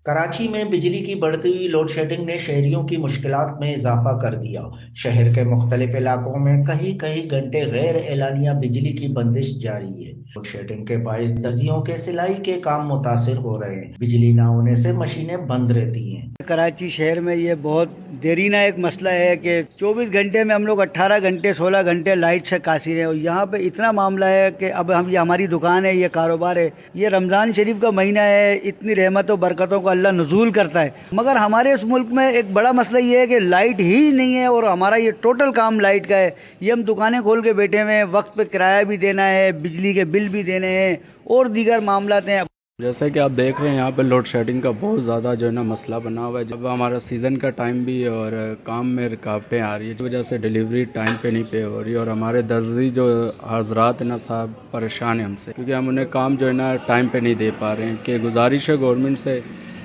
کراچی میں بجلی کی بڑھتی ہوئی لوڈ شیڈنگ نے شہریوں کی مشکلات میں اضافہ کر دیا۔ شہر کے مختلف علاقوں میں کئی کئی گھنٹے غیر اعلانیہ بجلی کی بندش جاری ہے۔ لوڈ شیڈنگ کے باعث درزیوں کے سلائی کے کام متاثر ہو رہے ہیں۔ بجلی نہ ہونے سے مشینیں بند رہتی ہیں۔ کراچی شہر میں یہ بہت دیرینہ ایک مسئلہ ہے کہ 24 گھنٹے میں ہم لوگ 18 گھنٹے 16 گھنٹے لائٹ سے قاصر ہیں، اور یہاں پہ اتنا معاملہ ہے کہ اب یہ ہماری دکان ہے، یہ کاروبار ہے، یہ رمضان شریف کا مہینہ ہے، اتنی رحمت و برکتوں کا اللہ نزول کرتا ہے، مگر ہمارے اس ملک میں ایک بڑا مسئلہ یہ ہے کہ لائٹ ہی نہیں ہے، اور ہمارا یہ ٹوٹل کام لائٹ کا ہے۔ یہ ہم دکانیں کھول کے بیٹھے ہوئے ہیں، وقت پہ کرایہ بھی دینا ہے، بجلی کے بل بھی دینے ہیں، اور دیگر معاملات ہیں۔ جیسے کہ آپ دیکھ رہے ہیں یہاں پہ لوڈ شیڈنگ کا بہت زیادہ جو ہے نا مسئلہ بنا ہوا ہے۔ جب ہمارا سیزن کا ٹائم بھی ہے اور کام میں رکاوٹیں آ رہی ہیں، اس وجہ سے ڈیلیوری ٹائم پہ نہیں پے ہو رہی، اور ہمارے درزی جو حضرات ہیں نا صاحب پریشان ہیں ہم سے، کیونکہ ہم انہیں کام جو ہے نا ٹائم پہ نہیں دے پا رہے ہیں۔ کہ گزارش ہے گورنمنٹ سے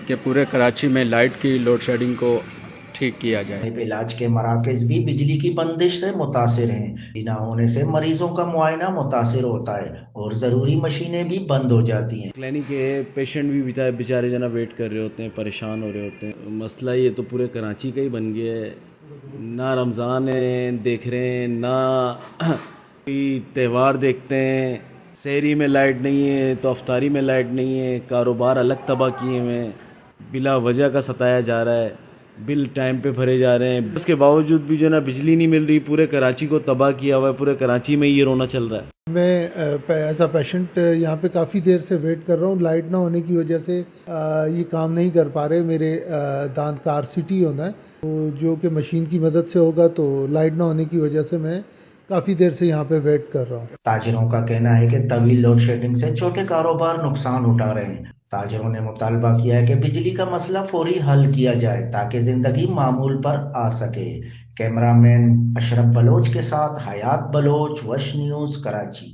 کہ پورے کراچی میں لائٹ کی لوڈ شیڈنگ کو ٹھیک کیا جائے۔ علاج کے مراکز بھی بجلی کی بندش سے متاثر ہیں۔ بجلی نہ ہونے سے مریضوں کا معائنہ متاثر ہوتا ہے اور ضروری مشینیں بھی بند ہو جاتی ہیں۔ کلینک کے پیشنٹ بھی بیچارے جو نا ویٹ کر رہے ہوتے ہیں، پریشان ہو رہے ہوتے ہیں۔ مسئلہ یہ تو پورے کراچی کا ہی بن گیا ہے، نہ رمضان دیکھ رہے ہیں، نہ کوئی تہوار دیکھتے ہیں۔ سحری میں لائٹ نہیں ہے تو افطاری میں لائٹ نہیں ہے، کاروبار الگ تباہ کیے ہوئے ہیں، بلا وجہ کا ستایا جا رہا ہے، بل ٹائم پہ بھرے جا رہے ہیں، اس کے باوجود بھی جو نا بجلی نہیں مل رہی۔ پورے کراچی کو تباہ کیا ہوا ہے، پورے کراچی میں یہ رونا چل رہا ہے۔ میں ایز اے پیشنٹ یہاں پہ کافی دیر سے ویٹ کر رہا ہوں، لائٹ نہ ہونے کی وجہ سے یہ کام نہیں کر پا رہے۔ میرے دانت کا RCT ہونا ہے، تو جو کہ مشین کی مدد سے ہوگا، تو لائٹ نہ ہونے کی وجہ سے میں کافی دیر سے یہاں پہ ویٹ کر رہا ہوں۔ تاجروں کا کہنا ہے کہ طویل لوڈ شیڈنگ سے چھوٹے کاروبار نقصان اٹھا رہے ہیں۔ تاجروں نے مطالبہ کیا ہے کہ بجلی کا مسئلہ فوری حل کیا جائے تاکہ زندگی معمول پر آ سکے۔ کیمرہ مین اشرف بلوچ کے ساتھ حیات بلوچ، وش نیوز، کراچی۔